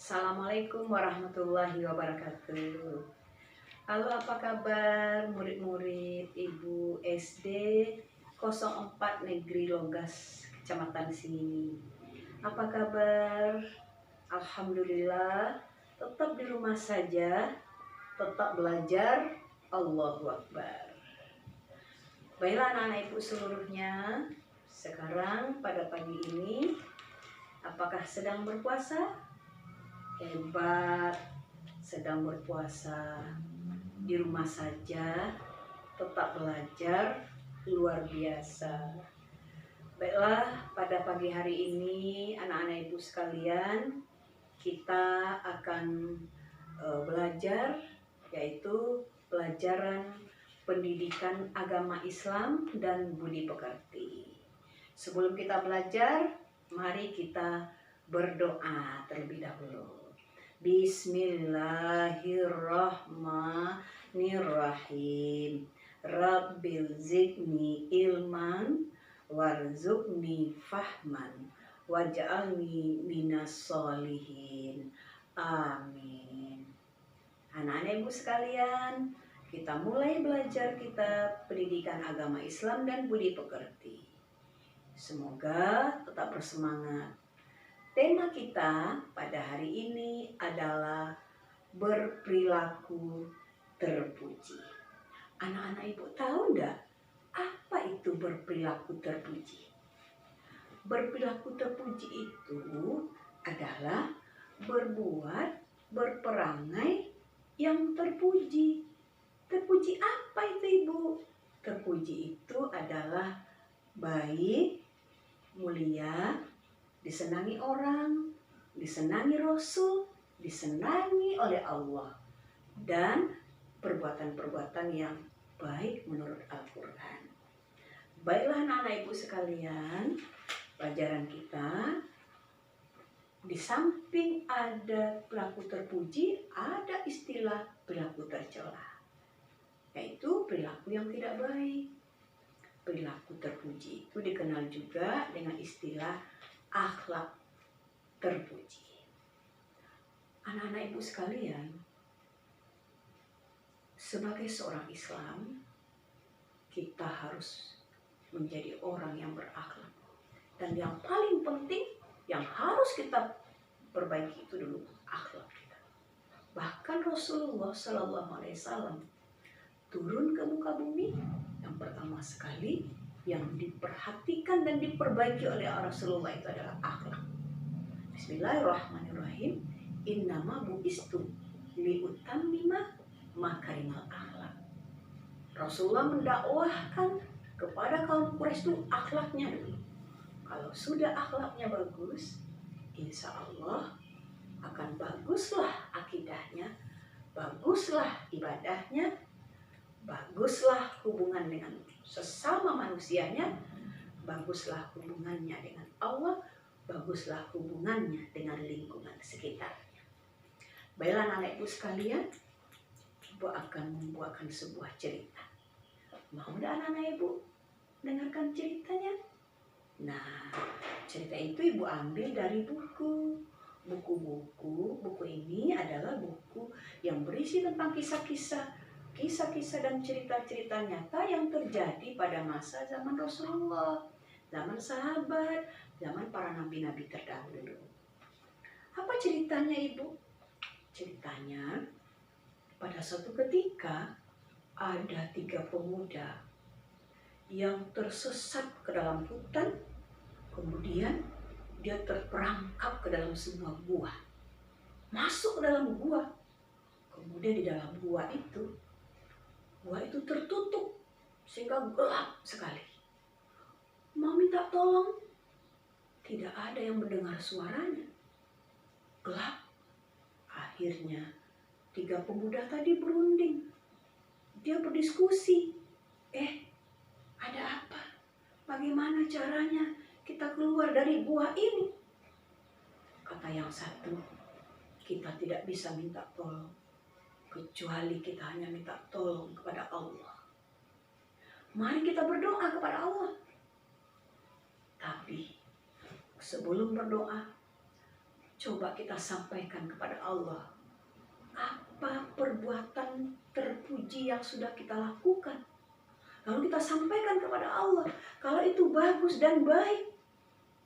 Assalamualaikum warahmatullahi wabarakatuh. Halo, apa kabar murid-murid Ibu SD 04 Negeri Logas, Kecamatan Sini. Apa kabar? Alhamdulillah, tetap di rumah saja, tetap belajar. Allahu Akbar. Baiklah anak-anak Ibu seluruhnya, sekarang pada pagi ini, apakah sedang berpuasa? Hebat, sedang berpuasa di rumah saja, tetap belajar, luar biasa. Baiklah, pada pagi hari ini anak-anak Ibu sekalian, kita akan belajar, yaitu pelajaran pendidikan agama Islam dan budi pekerti. Sebelum kita belajar, mari kita berdoa terlebih dahulu. Bismillahirrahmanirrahim. Rabbil zidni ilman warzuqni fahman waj'alni minas solihin. Amin. Anak-anak Ibu sekalian, kita mulai belajar kitab pendidikan agama Islam dan budi pekerti. Semoga tetap bersemangat. Tema kita pada hari ini adalah berperilaku terpuji. Anak-anak Ibu tahu enggak apa itu berperilaku terpuji? Berperilaku terpuji itu adalah berperangai yang terpuji. Terpuji apa itu Ibu? Terpuji itu adalah baik, mulia, disenangi orang, disenangi Rasul, disenangi oleh Allah, dan perbuatan-perbuatan yang baik menurut Al-Quran. Baiklah anak-anak Ibu sekalian, pelajaran kita di samping ada perilaku terpuji, ada istilah perilaku tercela, yaitu perilaku yang tidak baik. Perilaku terpuji itu dikenal juga dengan istilah akhlak terpuji. Anak-anak Ibu sekalian, sebagai seorang Islam, kita harus menjadi orang yang berakhlak. Dan yang paling penting, yang harus kita perbaiki itu dulu akhlak kita. Bahkan Rasulullah SAW turun ke muka bumi, yang pertama sekali yang diperhatikan dan diperbaiki oleh Rasulullah itu adalah akhlak. Bismillahirrahmanirrahim. Innama bu'istu liutammima makarimal akhlak. Rasulullah mendakwahkan kepada kaum Quraisy itu akhlaknya dulu. Kalau sudah akhlaknya bagus, insya Allah akan baguslah akidahnya, baguslah ibadahnya, baguslah hubungan dengan sesama manusianya, baguslah hubungannya dengan Allah, baguslah hubungannya dengan lingkungan sekitarnya. Baiklah anak Ibu sekalian, Ibu akan membuatkan sebuah cerita. Mau tidak anak-anak Ibu dengarkan ceritanya? Nah, cerita itu Ibu ambil dari buku. Buku ini adalah buku yang berisi tentang kisah-kisah dan cerita-cerita nyata yang terjadi pada masa zaman Rasulullah, zaman sahabat, zaman para nabi-nabi terdahulu. Apa ceritanya Ibu? Ceritanya, pada suatu ketika ada 3 pemuda yang tersesat ke dalam hutan, kemudian dia terperangkap ke dalam sebuah gua. Masuk ke dalam gua. Kemudian di dalam gua itu tertutup sehingga gelap sekali. Mau minta tolong, tidak ada yang mendengar suaranya. Gelap. Akhirnya 3 pemuda tadi berunding. Dia berdiskusi. Ada apa? Bagaimana caranya kita keluar dari gua ini? Kata yang satu, kita tidak bisa minta tolong, kecuali kita hanya minta tolong kepada Allah. Mari kita berdoa kepada Allah. Tapi sebelum berdoa, Coba kita sampaikan kepada Allah, apa perbuatan terpuji yang sudah kita lakukan. Lalu kita sampaikan kepada Allah, kalau itu bagus dan baik,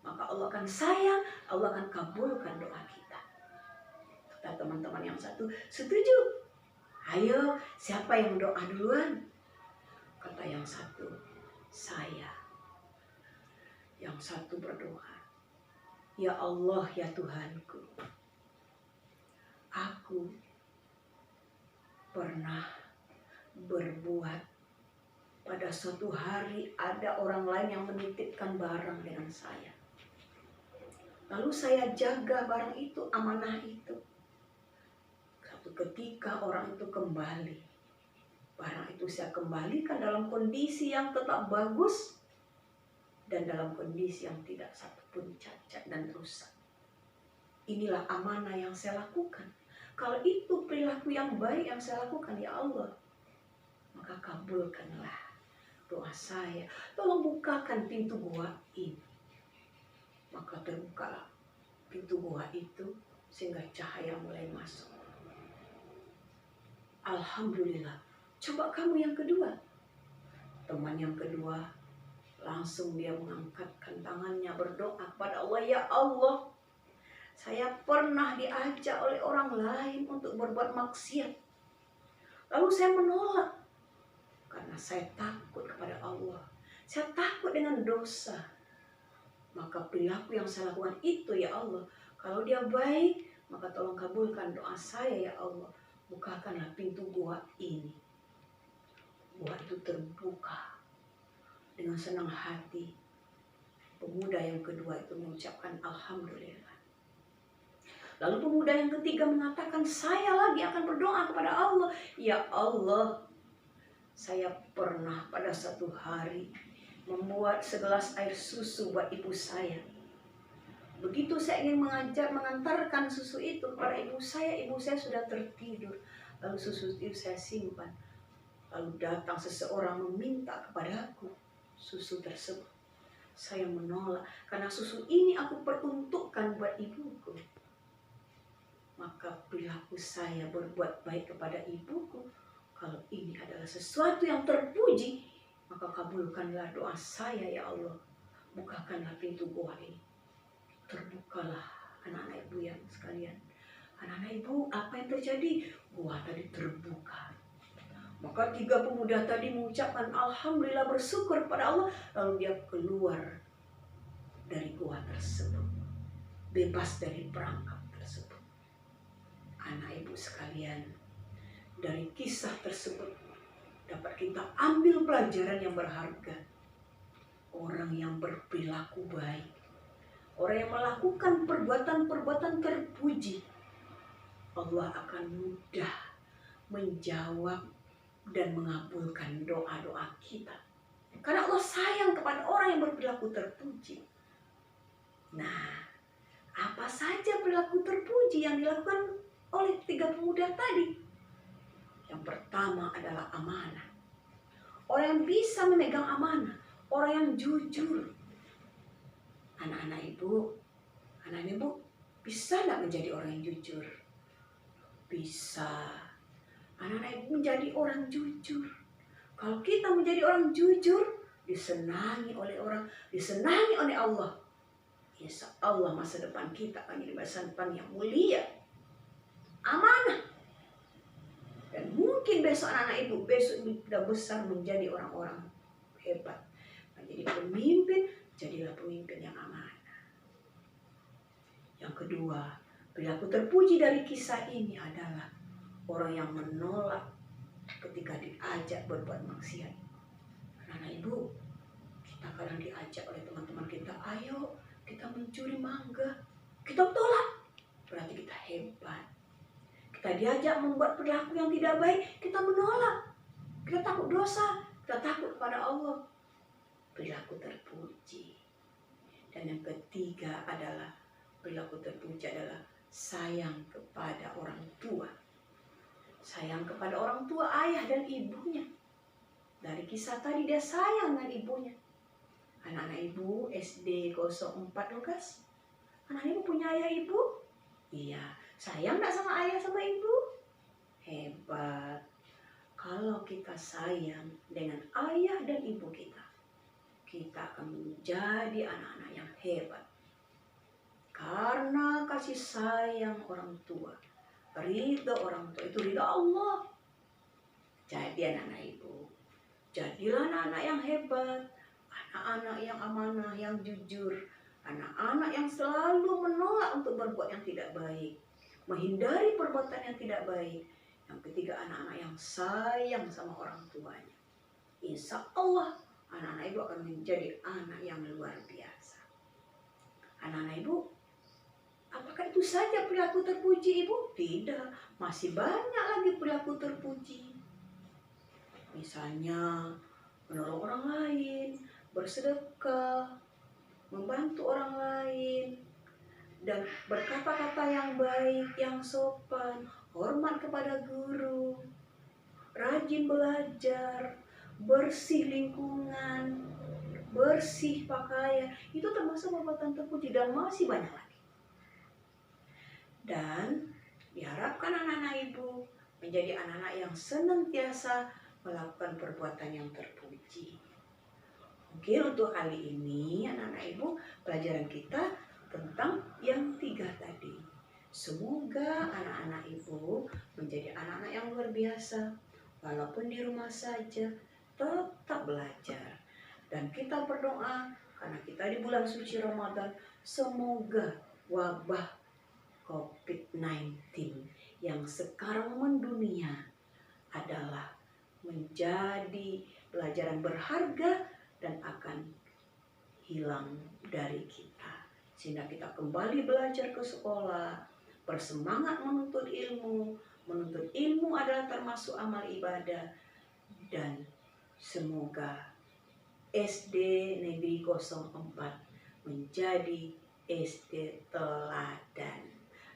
maka Allah akan sayang, Allah akan kabulkan doa kita. Kata teman-teman yang satu, setuju? Ayo, siapa yang doa duluan? Kata yang satu, saya. Yang satu berdoa, ya Allah, ya Tuhanku, aku pernah berbuat pada suatu hari ada orang lain yang menitipkan barang dengan saya. Lalu saya jaga barang itu, amanah itu. Satu ketika orang itu kembali. Barang itu saya kembalikan dalam kondisi yang tetap bagus dan dalam kondisi yang tidak satupun cacat dan rusak. Inilah amanah yang saya lakukan. Kalau itu perilaku yang baik yang saya lakukan, ya Allah, maka kabulkanlah doa saya. Tolong bukakan pintu gua ini. Maka terbukalah pintu gua itu sehingga cahaya mulai masuk. Alhamdulillah. Coba kamu yang kedua. Teman yang kedua langsung dia mengangkatkan tangannya berdoa kepada Allah, ya Allah, saya pernah diajak oleh orang lain untuk berbuat maksiat. Lalu saya menolak. Karena saya takut kepada Allah. Saya takut dengan dosa. Maka perilaku yang saya lakukan itu, ya Allah, kalau dia baik, maka tolong kabulkan doa saya, ya Allah. Bukakanlah pintu gua ini. Gua itu terbuka. Dengan senang hati, pemuda yang kedua itu mengucapkan Alhamdulillah. Lalu pemuda yang ketiga mengatakan, saya lagi akan berdoa kepada Allah. Ya Allah, saya pernah pada satu hari membuat segelas air susu buat ibu saya. Begitu saya ingin mengantarkan susu itu kepada ibu saya sudah tertidur. Lalu susu itu saya simpan. Lalu datang seseorang meminta kepadaku susu tersebut. Saya menolak karena susu ini aku peruntukkan buat ibuku. Maka perilaku saya berbuat baik kepada ibuku. Kalau ini adalah sesuatu yang terpuji, maka kabulkanlah doa saya, ya Allah. Bukakanlah pintu gua ini. Terbukalah, anak-anak ibu yang sekalian. Anak-anak ibu, apa yang terjadi? Gua tadi terbuka. Maka tiga pemuda tadi mengucapkan Alhamdulillah, bersyukur kepada Allah. Lalu dia keluar dari gua tersebut. Bebas dari perangkap tersebut. Anak ibu sekalian, dari kisah tersebut dapat kita ambil pelajaran yang berharga. Orang yang berperilaku baik, orang yang melakukan perbuatan-perbuatan terpuji, Allah akan mudah menjawab dan mengabulkan doa-doa kita. Karena Allah sayang kepada orang yang berperilaku terpuji. Nah, apa saja perilaku terpuji yang dilakukan oleh tiga pemuda tadi? Yang pertama adalah amanah. Orang yang bisa memegang amanah, orang yang jujur. Anak-anak ibu bisa nggak menjadi orang yang jujur? Bisa. Anak-anak ibu menjadi orang jujur. Kalau kita menjadi orang jujur, disenangi oleh orang, disenangi oleh Allah. Insya Allah masa depan kita akan jadi masa depan yang mulia. Amanah. Dan mungkin besok anak-anak ibu, besok sudah besar menjadi orang-orang hebat. Menjadi pemimpin, jadilah pemimpin yang amanah. Yang kedua, perilaku terpuji dari kisah ini adalah orang yang menolak ketika diajak berbuat maksiat. Anak-anak ibu, kita kadang diajak oleh teman-teman kita, ayo kita mencuri mangga, kita tolak, berarti kita hebat. Kita diajak membuat perilaku yang tidak baik, kita menolak. Kita takut dosa, kita takut kepada Allah. Perilaku terpuji. Dan yang ketiga adalah perilaku terpuji adalah sayang kepada orang tua. Sayang kepada orang tua, ayah dan ibunya. Dari kisah tadi dia sayang dengan ibunya. Anak-anak ibu SD 04 Lukas. Anak ibu punya ayah ibu? Iya, sayang nggak sama ayah sama ibu? Hebat. Kalau kita sayang dengan ayah dan ibu kita akan menjadi anak-anak yang hebat. Karena kasih sayang orang tua, ridho orang tua itu ridho Allah. Jadi anak-anak ibu, jadilah anak-anak yang hebat, anak-anak yang amanah, yang jujur, anak-anak yang selalu menolak untuk berbuat yang tidak baik, menghindari perbuatan yang tidak baik. Yang ketiga, anak-anak yang sayang sama orang tuanya. Insya Allah, anak-anak ibu akan menjadi anak yang luar biasa. Anak-anak ibu, apakah itu saja perilaku terpuji ibu? Tidak, masih banyak lagi perilaku terpuji. Misalnya, menolong orang lain, bersedekah, membantu orang lain, dan berkata-kata yang baik, yang sopan, hormat kepada guru, rajin belajar, bersih lingkungan, bersih pakaian, itu termasuk perbuatan terpuji dan masih banyak lagi. Dan diharapkan anak-anak ibu menjadi anak-anak yang senantiasa melakukan perbuatan yang terpuji. Mungkin untuk kali ini anak-anak ibu pelajaran kita tentang yang 3 tadi. Semoga anak-anak ibu menjadi anak-anak yang luar biasa. Walaupun di rumah saja tetap belajar. Dan kita berdoa karena kita di bulan suci Ramadan, semoga wabah COVID-19 yang sekarang mendunia adalah menjadi pelajaran berharga dan akan hilang dari kita. Sehingga kita kembali belajar ke sekolah, bersemangat menuntut ilmu. Menuntut ilmu adalah termasuk amal ibadah. Dan semoga SD Negeri 04 menjadi SD teladan.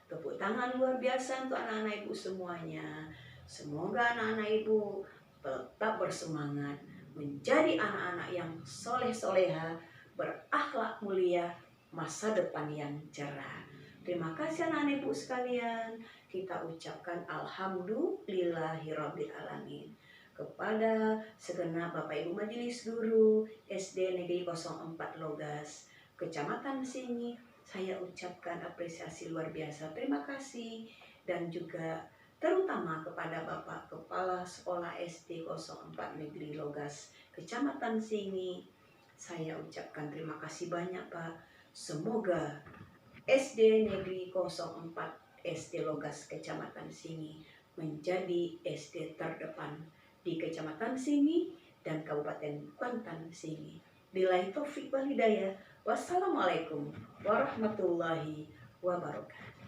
Tepuk tangan luar biasa untuk anak-anak ibu semuanya. Semoga anak-anak ibu tetap bersemangat menjadi anak-anak yang soleh-soleha, berakhlak mulia, masa depan yang cerah. Terima kasih anak-anak ibu sekalian. Kita ucapkan alhamdulillahirabbil alamin kepada segenap Bapak Ibu Majelis Guru SD Negeri 04 Logas, Kecamatan Singi. Saya ucapkan apresiasi luar biasa. Terima kasih. Dan juga terutama kepada Bapak Kepala Sekolah SD 04 Negeri Logas, Kecamatan Singi. Saya ucapkan terima kasih banyak Pak. Semoga SD Negeri 04 SD Logas Kecamatan Singi menjadi SD terdepan di Kecamatan Singi dan Kabupaten Kuantan Singi. Billahi taufik wal hidayah. Wassalamualaikum warahmatullahi wabarakatuh.